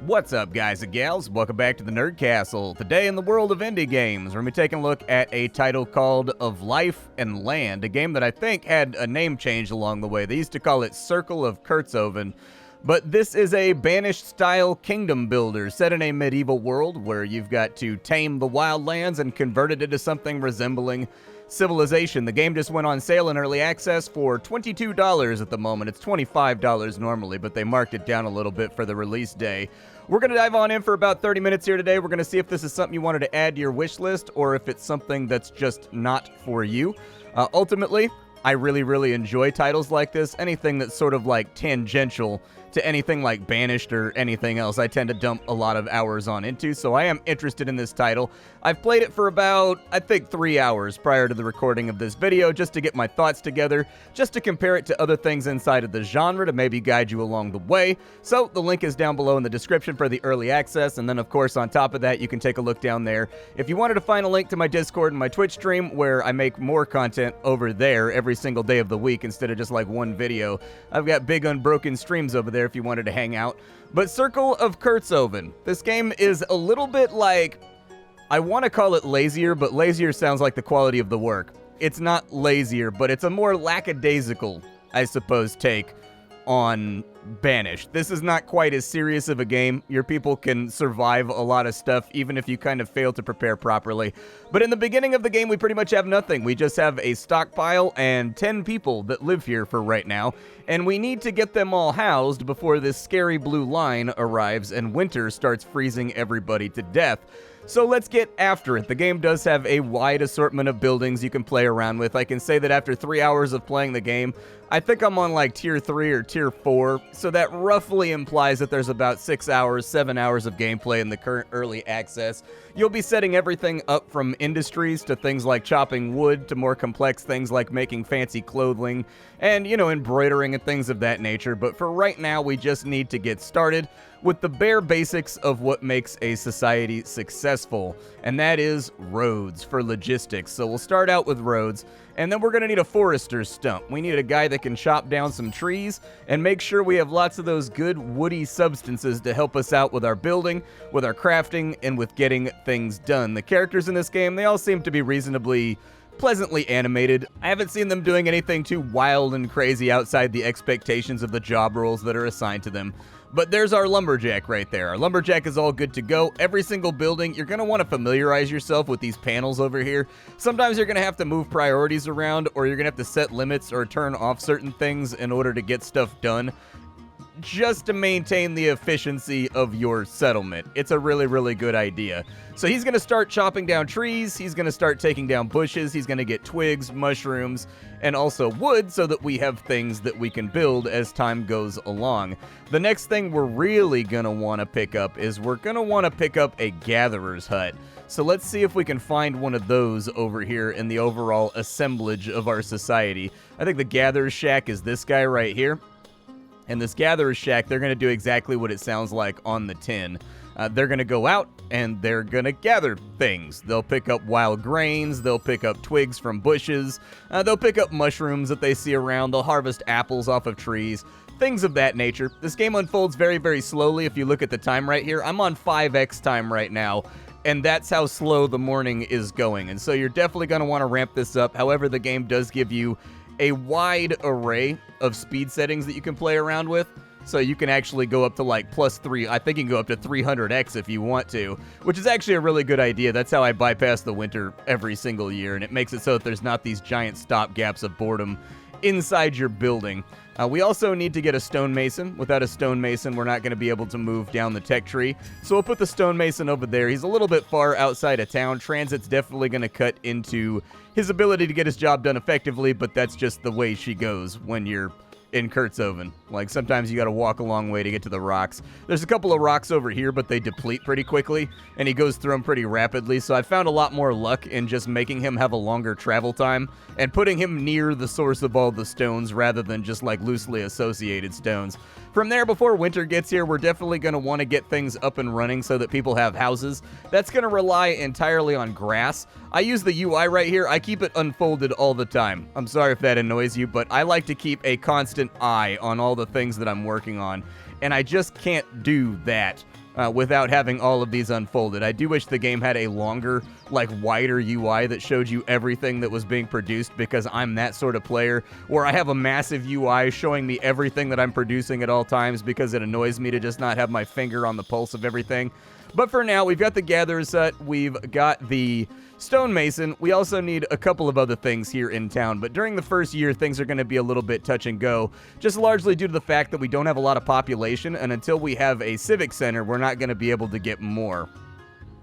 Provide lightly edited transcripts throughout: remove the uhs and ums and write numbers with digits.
What's up, guys and gals? Welcome back to the Nerd Castle. Today in the world of indie games, we're going to be taking a look at a title called Of Life and Land, a game that I think had a name change along the way. They used to call it Circle of Kurtzoven, but this is a banished-style kingdom builder set in a medieval world where you've got to tame the wildlands and convert it into something resembling civilization. The game just went on sale in early access for $22 at the moment. It's $25 normally, but they marked it down a little bit for the release day. We're going to dive on in for about 30 minutes here today. We're going to see if this is something you wanted to add to your wish list or if it's something that's just not for you. Ultimately, I really enjoy titles like this. Anything that's sort of like tangential to anything like Banished or anything else, I tend to dump a lot of hours on into, so I am interested in this title. I've played it for about, I think, 3 hours prior to the recording of this video, just to get my thoughts together, just to compare it to other things inside of the genre to maybe guide you along the way. So the link is down below in the description for the early access, and then of course on top of that you can take a look down there. If you wanted to find a link to my Discord and my Twitch stream where I make more content over there every single day of the week instead of just like one video, I've got big unbroken streams over there if you wanted to hang out. But Circle of Kurtzoven, this game is a little bit like, I want to call it lazier, but lazier sounds like the quality of the work. It's not lazier, but it's a more lackadaisical, I suppose, take on Banished. This is not quite as serious of a game. Your people can survive a lot of stuff even if you kind of fail to prepare properly. But in the beginning of the game, we pretty much have nothing. We just have a stockpile and 10 people that live here for right now, and we need to get them all housed before this scary blue line arrives and winter starts freezing everybody to death. So let's get after it. The game does have a wide assortment of buildings you can play around with. I can say that after 3 hours of playing the game, I think I'm on like tier 3 or tier 4, so that roughly implies that there's about 6 hours, 7 hours of gameplay in the current early access. You'll be setting everything up from industries to things like chopping wood to more complex things like making fancy clothing and, you know, embroidering and things of that nature. But for right now, we just need to get started with the bare basics of what makes a society successful, and that is roads for logistics. So we'll start out with roads, and then we're going to need a forester's stump. We need a guy that can chop down some trees and make sure we have lots of those good woody substances to help us out with our building, with our crafting, and with getting things done. The characters in this game, they all seem to be reasonably pleasantly animated. I haven't seen them doing anything too wild and crazy outside the expectations of the job roles that are assigned to them. But there's our lumberjack right there. Our lumberjack is all good to go. Every single building, you're going to want to familiarize yourself with these panels over here. Sometimes you're going to have to move priorities around, or you're going to have to set limits or turn off certain things in order to get stuff done, just to maintain the efficiency of your settlement. It's a really good idea. So he's going to start chopping down trees, he's going to start taking down bushes, he's going to get twigs, mushrooms, and also wood so that we have things that we can build as time goes along. The next thing we're really going to want to pick up is we're going to want to pick up a gatherer's hut. So let's see if we can find one of those over here in the overall assemblage of our society. I think the gatherer's shack is this guy right here. And this gatherer's shack, they're going to do exactly what it sounds like on the tin. They're going to go out and they're going to gather things. They'll pick up wild grains, they'll pick up twigs from bushes, they'll pick up mushrooms that they see around, they'll harvest apples off of trees, things of that nature. This game unfolds very slowly. If you look at the time right here, I'm on 5x time right now, and that's how slow the morning is going. And so you're definitely going to want to ramp this up. However, the game does give you a wide array of speed settings that you can play around with. So you can actually go up to like +3. I think you can go up to 300x if you want to, which is actually a really good idea. That's how I bypass the winter every single year, and it makes it so that there's not these giant stop gaps of boredom inside your building. We also need to get a stonemason. Without a stonemason, we're not going to be able to move down the tech tree. So we'll put the stonemason over there. He's a little bit far outside of town. Transit's definitely going to cut into his ability to get his job done effectively, but that's just the way she goes when you're in Kurtzoven. Like, sometimes you gotta walk a long way to get to the rocks. There's a couple of rocks over here, but they deplete pretty quickly, and he goes through them pretty rapidly, so I found a lot more luck in just making him have a longer travel time and putting him near the source of all the stones rather than just like loosely associated stones. From there, before winter gets here, we're definitely going to want to get things up and running so that people have houses. That's going to rely entirely on grass. I use the UI right here. I keep it unfolded all the time. I'm sorry if that annoys you, but I like to keep a constant eye on all the things that I'm working on, and I just can't do that without having all of these unfolded. I do wish the game had a longer, like wider UI that showed you everything that was being produced, because I'm that sort of player where I have a massive UI showing me everything that I'm producing at all times, because it annoys me to just not have my finger on the pulse of everything. But for now, we've got the Gatherer's Hut, we've got the Stonemason. We also need a couple of other things here in town, but during the first year, things are going to be a little bit touch and go, just largely due to the fact that we don't have a lot of population, and until we have a civic center, we're not going to be able to get more.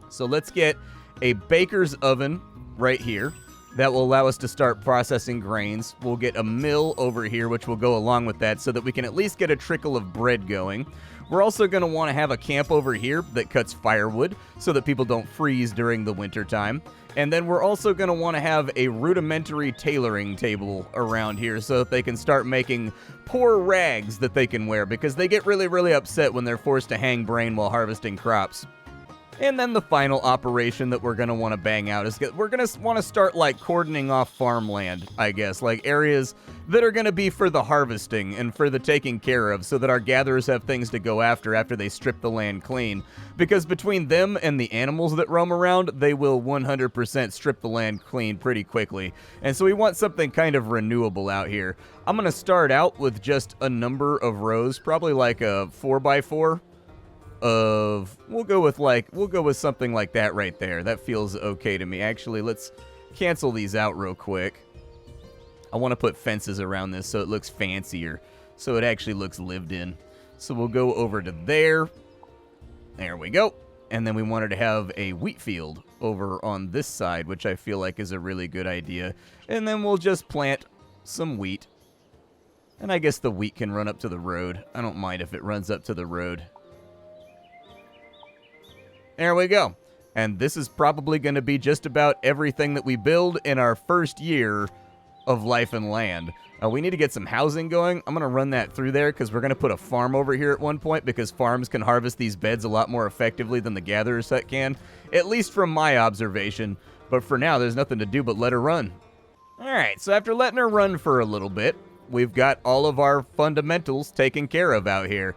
So let's get a baker's oven right here. That will allow us to start processing grains. We'll get a mill over here, which will go along with that, so that we can at least get a trickle of bread going. We're also going to want to have a camp over here that cuts firewood so that people don't freeze during the winter time. And then we're also going to want to have a rudimentary tailoring table around here so that they can start making poor rags that they can wear, because they get really, really upset when they're forced to hang brain while harvesting crops. And then the final operation that we're going to want to bang out is we're going to want to start, like, cordoning off farmland, I guess. Like, areas that are going to be for the harvesting and for the taking care of, so that our gatherers have things to go after they strip the land clean. Because between them and the animals that roam around, they will 100% strip the land clean pretty quickly. And so we want something kind of renewable out here. I'm going to start out with just a number of rows, probably like a 4x4. We'll go with something like that right there. That feels okay to me. Actually, let's cancel these out real quick. I want to put fences around this so it looks fancier, so it actually looks lived in. So we'll go over to there. There we go. And then we wanted to have a wheat field over on this side, which I feel like is a really good idea. And then we'll just plant some wheat. And I guess the wheat can run up to the road. I don't mind if it runs up to the road. There we go. And this is probably going to be just about everything that we build in our first year of Life and Land. We need to get some housing going. I'm going to run that through there because we're going to put a farm over here at one point, because farms can harvest these beds a lot more effectively than the Gatherer's Hut can, at least from my observation. But for now, there's nothing to do but let her run. Alright, so after letting her run for a little bit, we've got all of our fundamentals taken care of out here.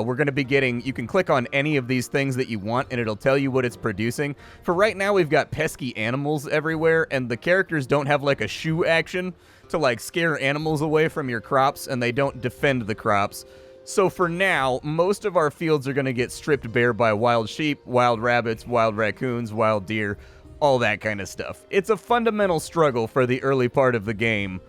We're going to be getting, you can click on any of these things that you want and it'll tell you what it's producing. For right now, we've got pesky animals everywhere, and the characters don't have like a shoo action to like scare animals away from your crops, and they don't defend the crops. So for now, most of our fields are going to get stripped bare by wild sheep, wild rabbits, wild raccoons, wild deer, all that kind of stuff. It's a fundamental struggle for the early part of the game.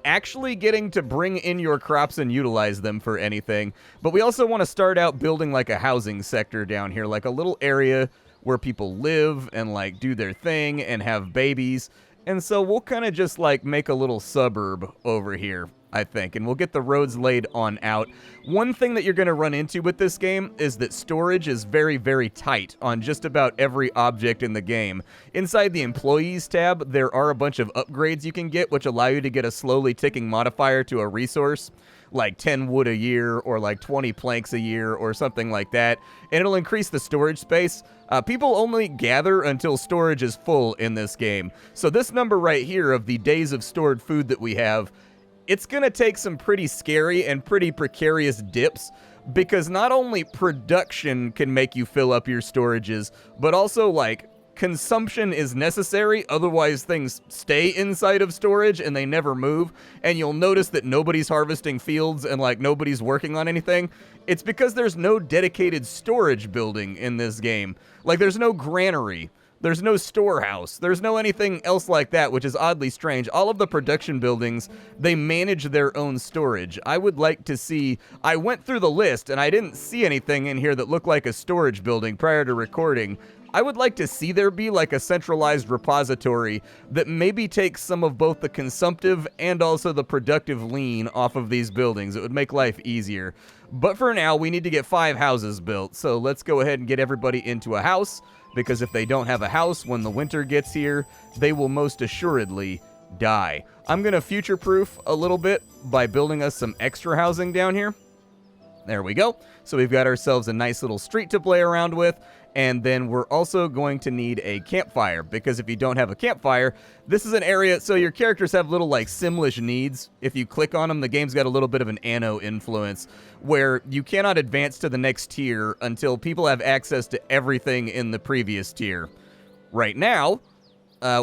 Actually getting to bring in your crops and utilize them for anything. But we also want to start out building like a housing sector down here, like a little area where people live and like do their thing and have babies. And so we'll kind of just like make a little suburb over here, I think, and we'll get the roads laid on out. One thing that you're going to run into with this game is that storage is very, very tight on just about every object in the game. Inside the Employees tab, there are a bunch of upgrades you can get, which allow you to get a slowly ticking modifier to a resource, like 10 wood a year, or like 20 planks a year, or something like that, and it'll increase the storage space. People only gather until storage is full in this game. So this number right here of the days of stored food that we have, it's going to take some pretty scary and pretty precarious dips, because not only production can make you fill up your storages, but also, like, consumption is necessary, otherwise things stay inside of storage and they never move, and you'll notice that nobody's harvesting fields and, like, nobody's working on anything. It's because there's no dedicated storage building in this game. Like, there's no granary. There's no storehouse. There's no anything else like that, which is oddly strange. All of the production buildings, they manage their own storage. I would like to see... I went through the list, and I didn't see anything in here that looked like a storage building prior to recording. I would like to see there be like a centralized repository that maybe takes some of both the consumptive and also the productive lean off of these buildings. It would make life easier. But for now, we need to get 5 houses built. So let's go ahead and get everybody into a house, because if they don't have a house when the winter gets here, they will most assuredly die. I'm going to future-proof a little bit by building us some extra housing down here. There we go. So we've got ourselves a nice little street to play around with. And then we're also going to need a campfire, because if you don't have a campfire, this is an area, so your characters have little, like, Simlish needs. If you click on them, the game's got a little bit of an Anno influence, where you cannot advance to the next tier until people have access to everything in the previous tier. Right now,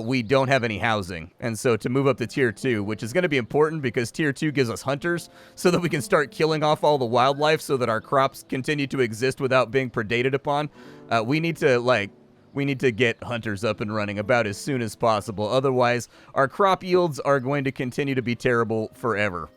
we don't have any housing, and so to move up to tier 2, which is going to be important because tier 2 gives us hunters, so that we can start killing off all the wildlife so that our crops continue to exist without being predated upon. We need to get hunters up and running about as soon as possible. Otherwise, our crop yields are going to continue to be terrible forever.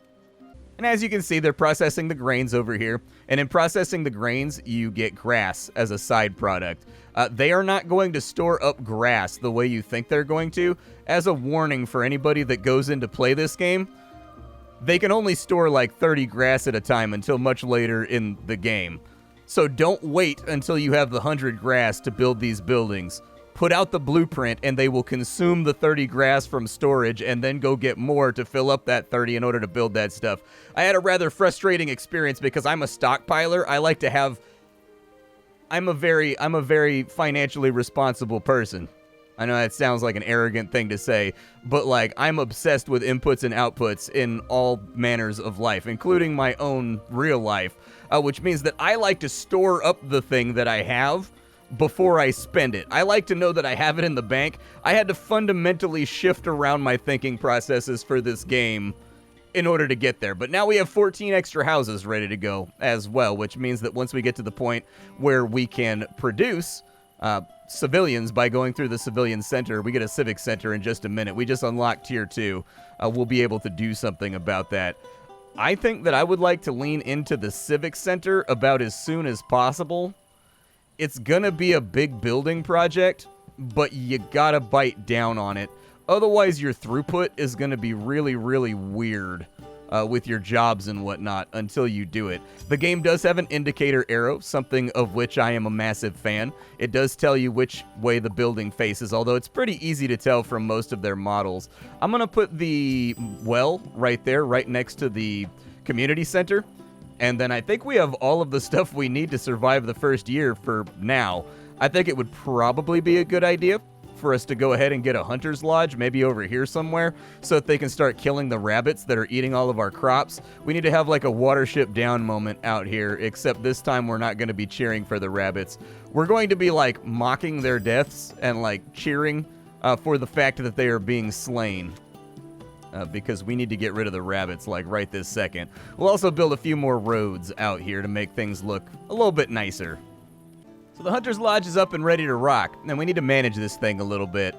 And as you can see, they're processing the grains over here. And in processing the grains, you get grass as a side product. They are not going to store up grass the way you think they're going to. As a warning for anybody that goes in to play this game, they can only store like 30 grass at a time until much later in the game. So don't wait until you have the 100 grass to build these buildings. Put out the blueprint and they will consume the 30 grass from storage and then go get more to fill up that 30 in order to build that stuff. I had a rather frustrating experience because I'm a stockpiler. I like to have... I'm a very financially responsible person. I know that sounds like an arrogant thing to say, but like I'm obsessed with inputs and outputs in all manners of life, including my own real life, which means that I like to store up the thing that I have before I spend it. I like to know that I have it in the bank. I had to fundamentally shift around my thinking processes for this game in order to get there. But now we have 14 extra houses ready to go as well, which means that once we get to the point where we can produce civilians by going through the civilian center, we get a civic center in just a minute. We just unlocked tier 2. We'll be able to do something about that. I think that I would like to lean into the civic center about as soon as possible. It's gonna be a big building project, but you gotta bite down on it. Otherwise, your throughput is gonna be really, really weird with your jobs and whatnot until you do it. The game does have an indicator arrow, something of which I am a massive fan. It does tell you which way the building faces, although it's pretty easy to tell from most of their models. I'm gonna put the well right there, right next to the community center. And then I think we have all of the stuff we need to survive the first year for now. I think it would probably be a good idea for us to go ahead and get a hunter's lodge, maybe over here somewhere, so that they can start killing the rabbits that are eating all of our crops. We need to have like a Watership Down moment out here, except this time we're not going to be cheering for the rabbits. We're going to be like mocking their deaths and like cheering for the fact that they are being slain. Because we need to get rid of the rabbits, like, right this second. We'll also build a few more roads out here to make things look a little bit nicer. So the Hunter's Lodge is up and ready to rock, and we need to manage this thing a little bit.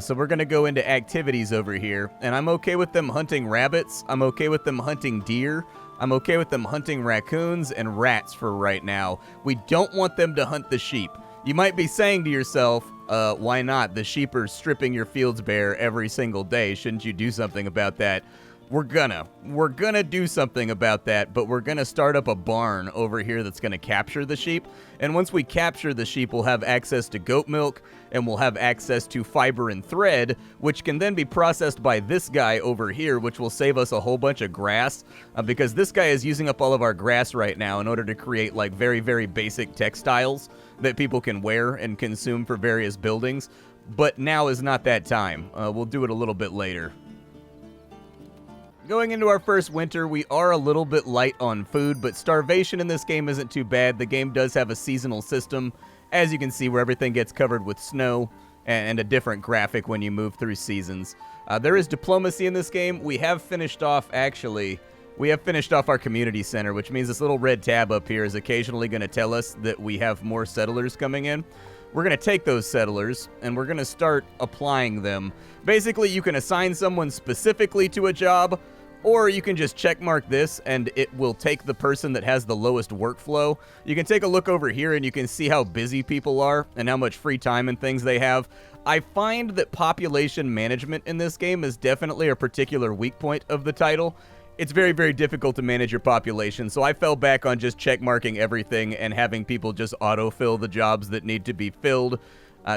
So we're going to go into activities over here, and I'm okay with them hunting rabbits. I'm okay with them hunting deer. I'm okay with them hunting raccoons and rats for right now. We don't want them to hunt the sheep. You might be saying to yourself, why not? The sheep are stripping your fields bare every single day. Shouldn't you do something about that? We're gonna do something about that, but we're gonna start up a barn over here that's gonna capture the sheep. And once we capture the sheep, we'll have access to goat milk, and we'll have access to fiber and thread, which can then be processed by this guy over here, which will save us a whole bunch of grass, because this guy is using up all of our grass right now in order to create like very, very basic textiles that people can wear and consume for various buildings. But now is not that time. We'll do it a little bit later. Going into our first winter, we are a little bit light on food, but starvation in this game isn't too bad. The game does have a seasonal system, as you can see, where everything gets covered with snow and a different graphic when you move through seasons. There is diplomacy in this game. We have finished off, actually, our community center, which means this little red tab up here is occasionally going to tell us that we have more settlers coming in. We're going to take those settlers, and we're going to start applying them. Basically, you can assign someone specifically to a job, or you can just checkmark this, and it will take the person that has the lowest workflow. You can take a look over here, and you can see how busy people are and how much free time and things they have. I find that population management in this game is definitely a particular weak point of the title. It's very, very difficult to manage your population, so I fell back on just checkmarking everything and having people just autofill the jobs that need to be filled.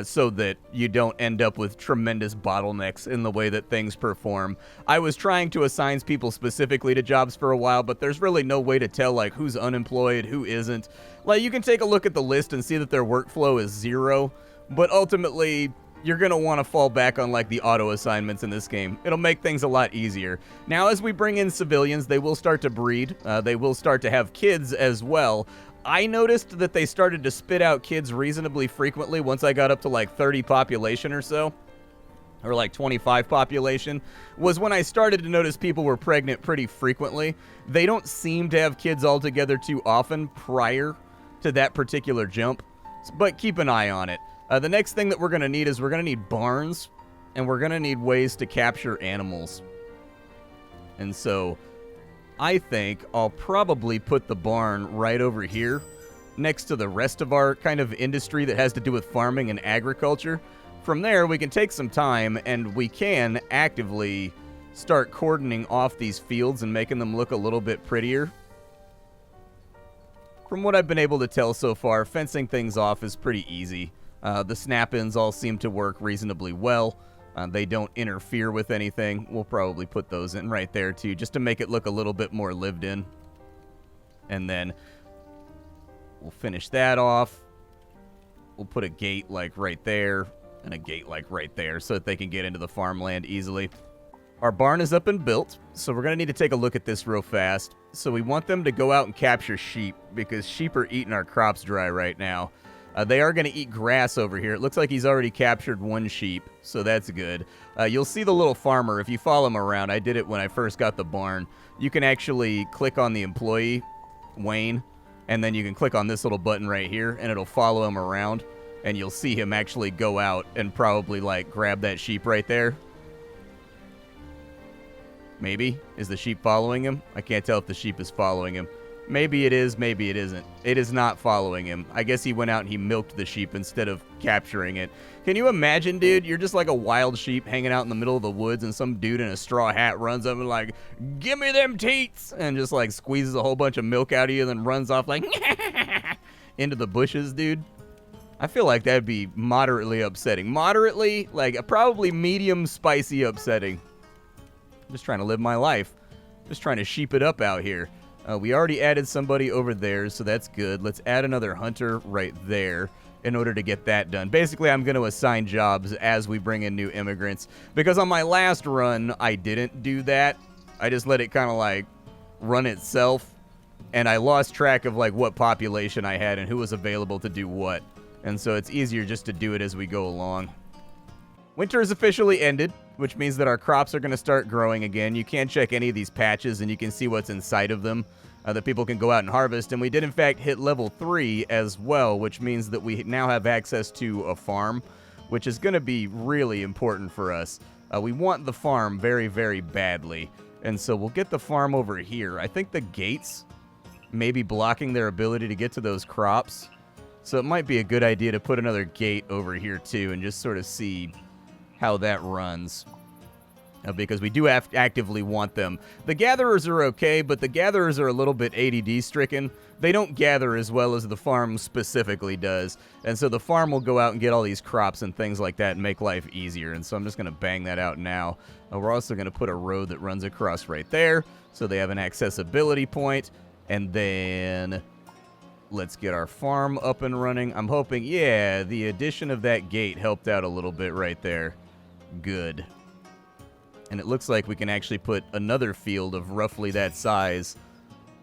so that you don't end up with tremendous bottlenecks in the way that things perform. I was trying to assign people specifically to jobs for a while, but there's really no way to tell, like, who's unemployed, who isn't. Like, you can take a look at the list and see that their workflow is 0, but ultimately, you're going to want to fall back on, like, the auto assignments in this game. It'll make things a lot easier. Now, as we bring in civilians, they will start to breed. They will start to have kids as well. I noticed that they started to spit out kids reasonably frequently once I got up to like 30 population or so, or like 25 population, was when I started to notice people were pregnant pretty frequently. They don't seem to have kids altogether too often prior to that particular jump, but keep an eye on it. The next thing that we're going to need is we're going to need barns, and we're going to need ways to capture animals. And so I think I'll probably put the barn right over here next to the rest of our kind of industry that has to do with farming and agriculture. From there, we can take some time and we can actively start cordoning off these fields and making them look a little bit prettier. From what I've been able to tell so far, fencing things off is pretty easy. The snap-ins all seem to work reasonably well. They don't interfere with anything. We'll probably put those in right there too, just to make it look a little bit more lived in. And then we'll finish that off. We'll put a gate like right there and a gate like right there so that they can get into the farmland easily. Our barn is up and built, so we're going to need to take a look at this real fast. So we want them to go out and capture sheep because sheep are eating our crops dry right now. They are going to eat grass over here. It looks like he's already captured one sheep, so that's good. You'll see the little farmer. If you follow him around, I did it when I first got the barn. You can actually click on the employee, Wayne, and then you can click on this little button right here, and it'll follow him around, and you'll see him actually go out and probably, like, grab that sheep right there. Maybe. Is the sheep following him? I can't tell if the sheep is following him. Maybe it is, maybe it isn't. It is not following him. I guess he went out and he milked the sheep instead of capturing it. Can you imagine, dude? You're just like a wild sheep hanging out in the middle of the woods and some dude in a straw hat runs up and like, "Give me them teats!" and just like squeezes a whole bunch of milk out of you and then runs off like into the bushes, dude. I feel like that'd be moderately upsetting. Moderately, like probably medium spicy upsetting. I'm just trying to live my life. Just trying to sheep it up out here. We already added somebody over there, so that's good. Let's add another hunter right there in order to get that done. Basically, I'm going to assign jobs as we bring in new immigrants, because on my last run, I didn't do that. I just let it kind of like run itself, and I lost track of like what population I had and who was available to do what. And so it's easier just to do it as we go along. Winter is officially ended, which means that our crops are going to start growing again. You can check any of these patches, and you can see what's inside of them that people can go out and harvest. And we did, in fact, hit level 3 as well, which means that we now have access to a farm, which is going to be really important for us. We want the farm very, very badly, and so we'll get the farm over here. I think the gates may be blocking their ability to get to those crops, so it might be a good idea to put another gate over here, too, and just sort of see how that runs, because we do actively want them. The gatherers are okay, but the gatherers are a little bit ADD stricken. They don't gather as well as the farm specifically does, and so the farm will go out and get all these crops and things like that and make life easier, and so I'm just going to bang that out now. We're also going to put a road that runs across right there, so they have an accessibility point, and then let's get our farm up and running. I'm hoping, yeah, the addition of that gate helped out a little bit right there. Good. And it looks like we can actually put another field of roughly that size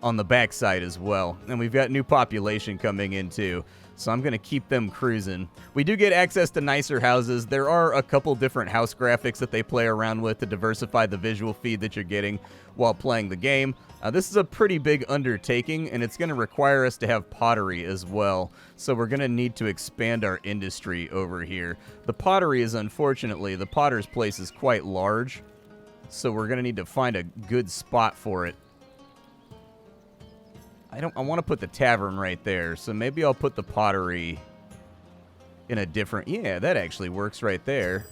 on the backside as well. And we've got new population coming in too, so I'm going to keep them cruising. We do get access to nicer houses. There are a couple different house graphics that they play around with to diversify the visual feed that you're getting while playing the game. This is a pretty big undertaking, and it's going to require us to have pottery as well. So we're going to need to expand our industry over here. The pottery is, unfortunately, the potter's place is quite large, so we're going to need to find a good spot for it. I want to put the tavern right there, so maybe I'll put the pottery in a different... Yeah, that actually works right there.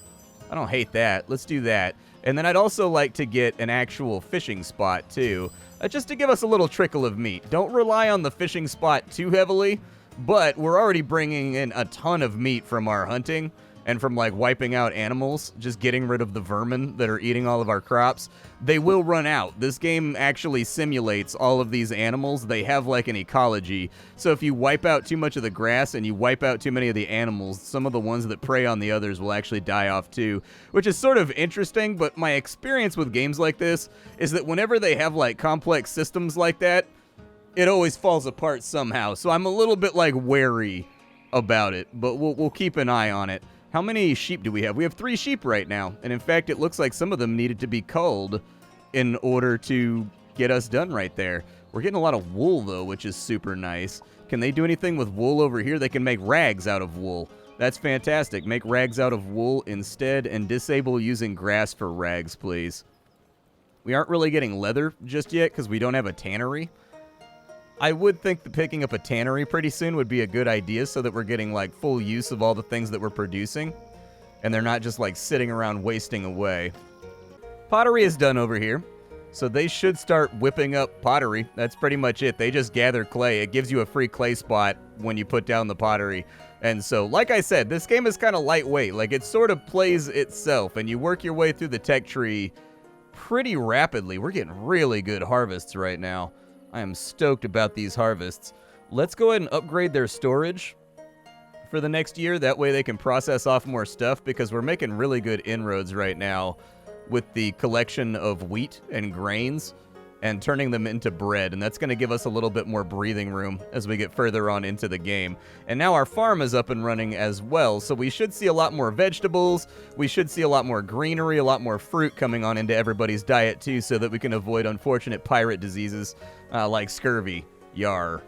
I don't hate that. Let's do that. And then I'd also like to get an actual fishing spot, too, just to give us a little trickle of meat. Don't rely on the fishing spot too heavily, but we're already bringing in a ton of meat from our hunting and from like wiping out animals, just getting rid of the vermin that are eating all of our crops. They will run out. This game actually simulates all of these animals. They have like an ecology. So if you wipe out too much of the grass and you wipe out too many of the animals, some of the ones that prey on the others will actually die off too, which is sort of interesting. But my experience with games like this is that whenever they have like complex systems like that, it always falls apart somehow. So I'm a little bit like wary about it, but we'll keep an eye on it. How many sheep do we have? We have 3 sheep right now. And in fact, it looks like some of them needed to be culled in order to get us done right there. We're getting a lot of wool, though, which is super nice. Can they do anything with wool over here? They can make rags out of wool. That's fantastic. Make rags out of wool instead and disable using grass for rags, please. We aren't really getting leather just yet because we don't have a tannery. I would think that picking up a tannery pretty soon would be a good idea so that we're getting like full use of all the things that we're producing and they're not just like sitting around wasting away. Pottery is done over here, so they should start whipping up pottery. That's pretty much it. They just gather clay. It gives you a free clay spot when you put down the pottery. And so, like I said, this game is kind of lightweight. Like it sort of plays itself and you work your way through the tech tree pretty rapidly. We're getting really good harvests right now. I am stoked about these harvests. Let's go ahead and upgrade their storage for the next year. That way they can process off more stuff because we're making really good inroads right now with the collection of wheat and grains and turning them into bread. And that's going to give us a little bit more breathing room as we get further on into the game. And now our farm is up and running as well. So we should see a lot more vegetables. We should see a lot more greenery, a lot more fruit coming on into everybody's diet too, so that we can avoid unfortunate pirate diseases like scurvy. Yar.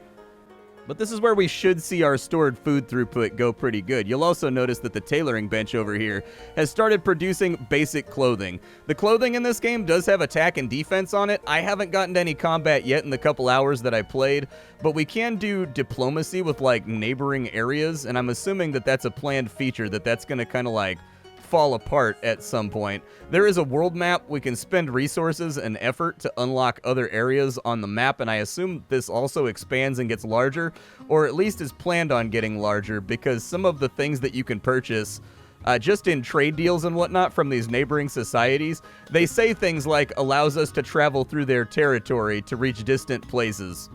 But this is where we should see our stored food throughput go pretty good. You'll also notice that the tailoring bench over here has started producing basic clothing. The clothing in this game does have attack and defense on it. I haven't gotten to any combat yet in the couple hours that I played, but we can do diplomacy with like neighboring areas, and I'm assuming that that's a planned feature, that's going to kind of like fall apart at some point. There is a world map. We can spend resources and effort to unlock other areas on the map, and I assume this also expands and gets larger, or at least is planned on getting larger, because some of the things that you can purchase just in trade deals and whatnot from these neighboring societies, they say things like allows us to travel through their territory to reach distant places.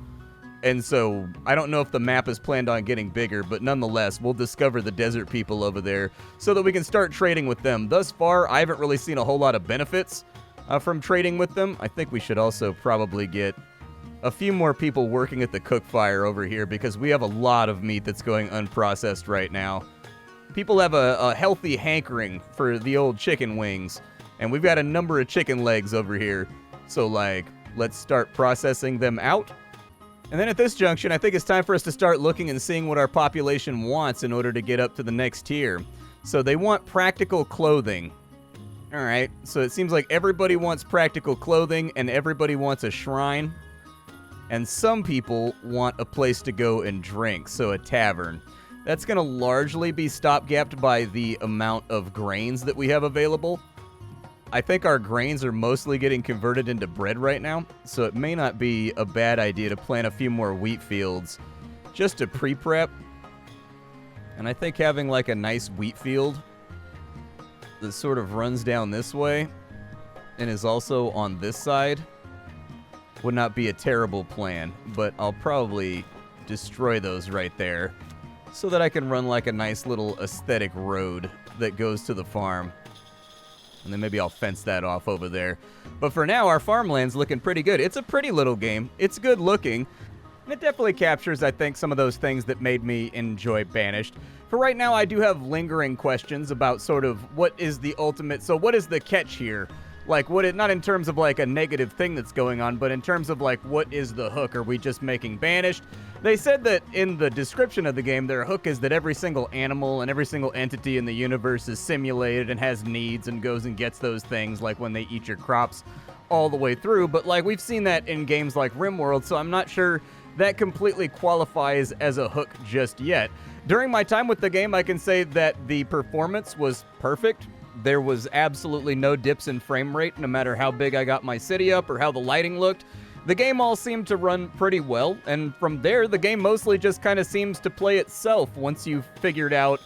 And so, I don't know if the map is planned on getting bigger, but nonetheless, we'll discover the desert people over there so that we can start trading with them. Thus far, I haven't really seen a whole lot of benefits from trading with them. I think we should also probably get a few more people working at the cook fire over here because we have a lot of meat that's going unprocessed right now. People have a healthy hankering for the old chicken wings, and we've got a number of chicken legs over here. So, like, let's start processing them out. And then at this junction, I think it's time for us to start looking and seeing what our population wants in order to get up to the next tier. So they want practical clothing. All right, so it seems like everybody wants practical clothing and everybody wants a shrine. And some people want a place to go and drink, so a tavern. That's going to largely be stopgapped by the amount of grains that we have available. I think our grains are mostly getting converted into bread right now, so it may not be a bad idea to plant a few more wheat fields just to pre-prep. And I think having like a nice wheat field that sort of runs down this way and is also on this side would not be a terrible plan, but I'll probably destroy those right there so that I can run like a nice little aesthetic road that goes to the farm. And then maybe I'll fence that off over there. But for now, our farmland's looking pretty good. It's a pretty little game. It's good looking. And it definitely captures, I think, some of those things that made me enjoy Banished. For right now, I do have lingering questions about sort of what is the ultimate... So what is the catch here? Like, not in terms of, like, a negative thing that's going on, but in terms of, like, what is the hook? Are we just making Banished? They said that in the description of the game, their hook is that every single animal and every single entity in the universe is simulated and has needs and goes and gets those things, like when they eat your crops all the way through. But, like, we've seen that in games like RimWorld, so I'm not sure that completely qualifies as a hook just yet. During my time with the game, I can say that the performance was perfect. There was absolutely no dips in frame rate, no matter how big I got my city up or how the lighting looked. the game all seemed to run pretty well, and from there, the game mostly just kind of seems to play itself once you've figured out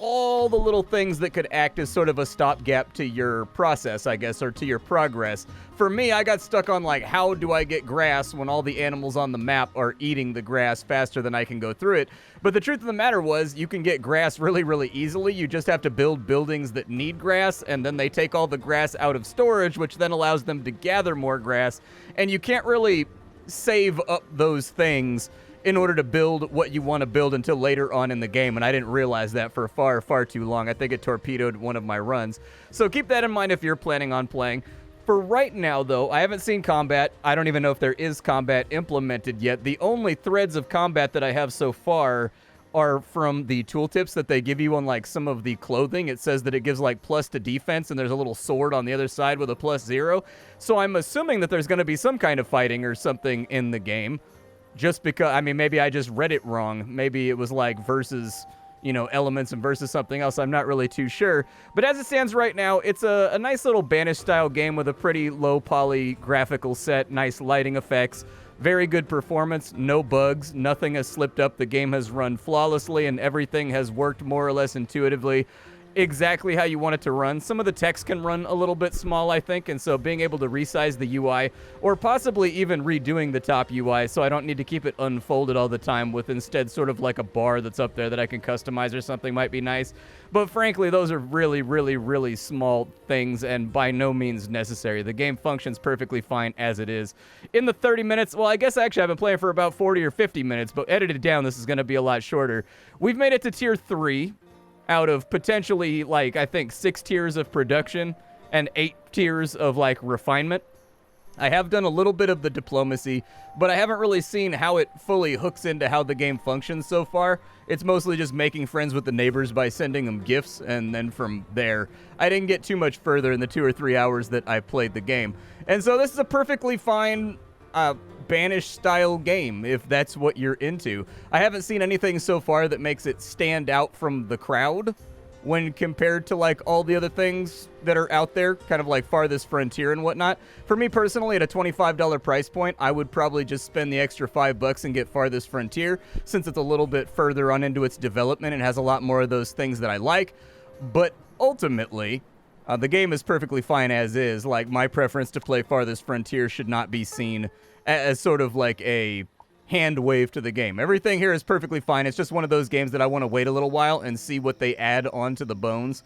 all the little things that could act as sort of a stopgap to your process, I guess, or to your progress. For me, I got stuck on, like, how do I get grass when all the animals on the map are eating the grass faster than I can go through it? But the truth of the matter was, you can get grass really, really easily. You just have to build buildings that need grass, and then they take all the grass out of storage, which then allows them to gather more grass, and you can't really save up those things in order to build what you want to build until later on in the game, and I didn't realize that for far, far too long. I think it torpedoed one of my runs. So keep that in mind if you're planning on playing. For right now, though, I haven't seen combat. I don't even know if there is combat implemented yet. The only threads of combat that I have so far are from the tooltips that they give you on, like, some of the clothing. It says that it gives, like, plus to defense, and there's a little sword on the other side with a +0. So I'm assuming that there's going to be some kind of fighting or something in the game. Just because, I mean, maybe I just read it wrong. Maybe it was like versus, you know, elements and versus something else. I'm not really too sure. But as it stands right now, it's a nice little Banish-style game with a pretty low-poly graphical set, nice lighting effects, very good performance, no bugs, nothing has slipped up. The game has run flawlessly, and everything has worked more or less intuitively, exactly how you want it to run. Some of the text can run a little bit small, I think, and so being able to resize the UI, or possibly even redoing the top UI so I don't need to keep it unfolded all the time with instead sort of like a bar that's up there that I can customize or something might be nice. But frankly, those are really, really, really small things and by no means necessary. The game functions perfectly fine as it is. In the 30 minutes, well, I guess actually I've been playing for about 40 or 50 minutes, but edited down, this is going to be a lot shorter. We've made it to tier 3. Out of potentially, like, I think 6 tiers of production and 8 tiers of, like, refinement. I have done a little bit of the diplomacy, but I haven't really seen how it fully hooks into how the game functions so far. It's mostly just making friends with the neighbors by sending them gifts, and then from there, I didn't get too much further in the 2 or 3 hours that I played the game. And so this is a perfectly fine Banish-style game, if that's what you're into. I haven't seen anything so far that makes it stand out from the crowd when compared to, like, all the other things that are out there, kind of like Farthest Frontier and whatnot. For me personally, at a $25 price point, I would probably just spend the extra $5 and get Farthest Frontier, since it's a little bit further on into its development and has a lot more of those things that I like. But ultimately, the game is perfectly fine as is. Like, my preference to play Farthest Frontier should not be seen as sort of like a hand wave to the game. Everything here is perfectly fine. It's just one of those games that I want to wait a little while and see what they add onto the bones,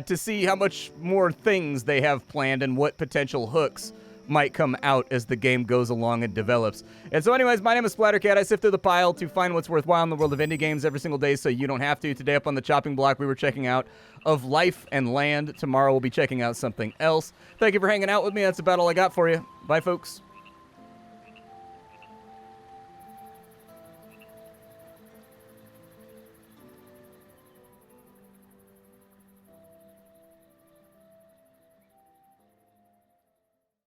to see how much more things they have planned and what potential hooks might come out as the game goes along and develops. And so anyways, my name is Splattercat. I sift through the pile to find what's worthwhile in the world of indie games every single day so you don't have to. Today up on the chopping block, we were checking out Of Life and Land. Tomorrow we'll be checking out something else. Thank you for hanging out with me. That's about all I got for you. Bye, folks.